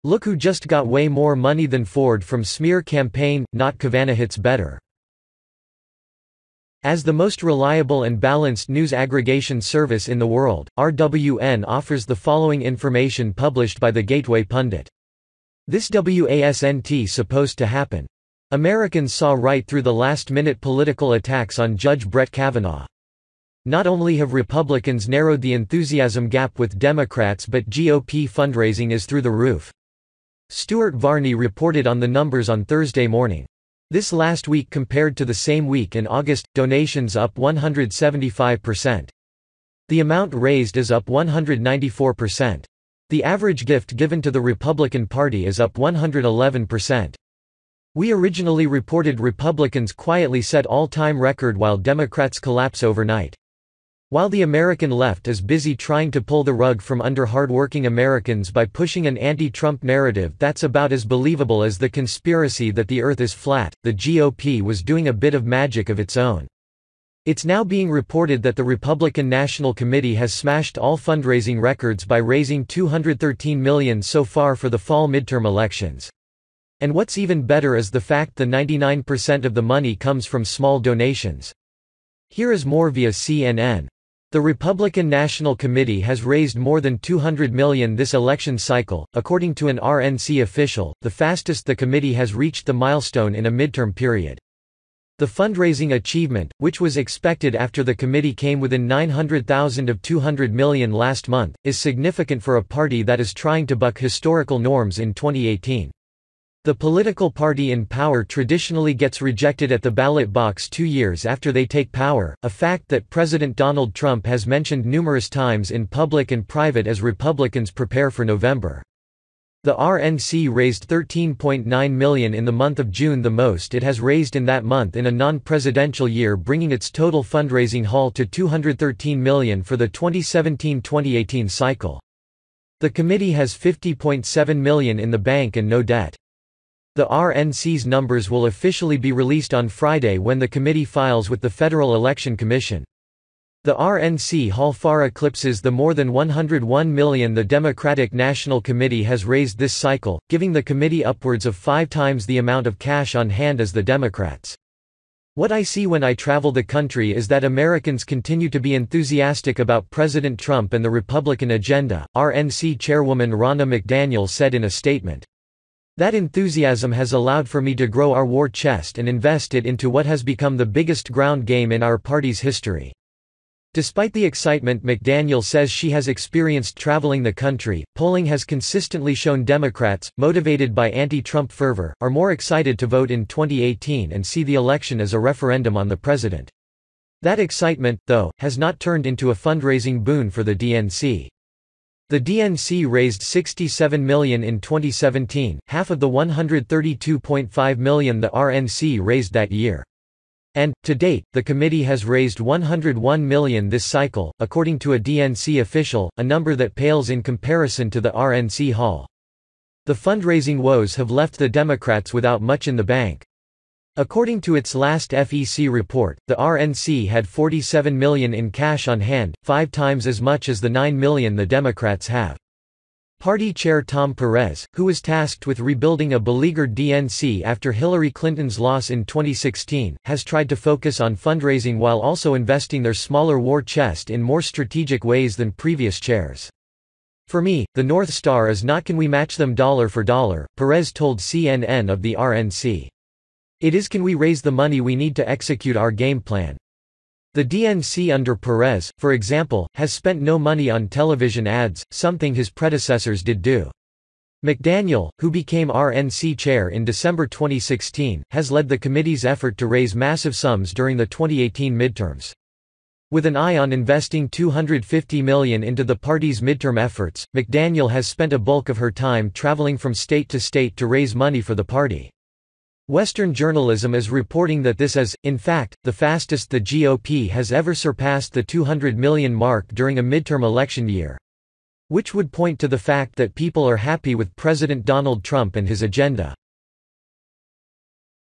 Look who just got way more money than Ford from smear campaign, not Kavanaugh hits better. As the most reliable and balanced news aggregation service in the world, RWN offers the following information published by the Gateway Pundit. This wasn't supposed to happen. Americans saw right through the last-minute political attacks on Judge Brett Kavanaugh. Not only have Republicans narrowed the enthusiasm gap with Democrats, but GOP fundraising is through the roof. Stuart Varney reported on the numbers on Thursday morning. This last week compared to the same week in August, donations up 175%. The amount raised is up 194%. The average gift given to the Republican Party is up 111%. We originally reported Republicans quietly set all-time record while Democrats collapse overnight. While the American left is busy trying to pull the rug from under hardworking Americans by pushing an anti-Trump narrative that's about as believable as the conspiracy that the earth is flat, the GOP was doing a bit of magic of its own. It's now being reported that the Republican National Committee has smashed all fundraising records by raising $213 million so far for the fall midterm elections. And what's even better is the fact that 99% of the money comes from small donations. Here is more via CNN. The Republican National Committee has raised more than $200 million this election cycle, according to an RNC official, the fastest the committee has reached the milestone in a midterm period. The fundraising achievement, which was expected after the committee came within $900,000 of $200 million last month, is significant for a party that is trying to buck historical norms in 2018. The political party in power traditionally gets rejected at the ballot box 2 years after they take power, a fact that President Donald Trump has mentioned numerous times in public and private as Republicans prepare for November. The RNC raised $13.9 million in the month of June, the most it has raised in that month in a non-presidential year, bringing its total fundraising haul to $213 million for the 2017-2018 cycle. The committee has $50.7 million in the bank and no debt. The RNC's numbers will officially be released on Friday when the committee files with the Federal Election Commission. The RNC haul far eclipses the more than $101 million the Democratic National Committee has raised this cycle, giving the committee upwards of 5 times the amount of cash on hand as the Democrats. What I see when I travel the country is that Americans continue to be enthusiastic about President Trump and the Republican agenda, RNC Chairwoman Ronna McDaniel said in a statement. That enthusiasm has allowed for me to grow our war chest and invest it into what has become the biggest ground game in our party's history. Despite the excitement McDaniel says she has experienced traveling the country, polling has consistently shown Democrats, motivated by anti-Trump fervor, are more excited to vote in 2018 and see the election as a referendum on the president. That excitement, though, has not turned into a fundraising boon for the DNC. The DNC raised $67 million in 2017, half of the $132.5 million the RNC raised that year. And, to date, the committee has raised $101 million this cycle, according to a DNC official, a number that pales in comparison to the RNC haul. The fundraising woes have left the Democrats without much in the bank. According to its last FEC report, the RNC had $47 million in cash on hand, 5 times as much as the $9 million the Democrats have. Party chair Tom Perez, who was tasked with rebuilding a beleaguered DNC after Hillary Clinton's loss in 2016, has tried to focus on fundraising while also investing their smaller war chest in more strategic ways than previous chairs. For me, the North Star is not can we match them dollar for dollar, Perez told CNN of the RNC. It is can we raise the money we need to execute our game plan. The DNC under Perez, for example, has spent no money on television ads, something his predecessors did do. McDaniel, who became RNC chair in December 2016, has led the committee's effort to raise massive sums during the 2018 midterms. With an eye on investing $250 million into the party's midterm efforts, McDaniel has spent a bulk of her time traveling from state to raise money for the party. Western journalism is reporting that this is, in fact, the fastest the GOP has ever surpassed the $200 million mark during a midterm election year. Which would point to the fact that people are happy with President Donald Trump and his agenda.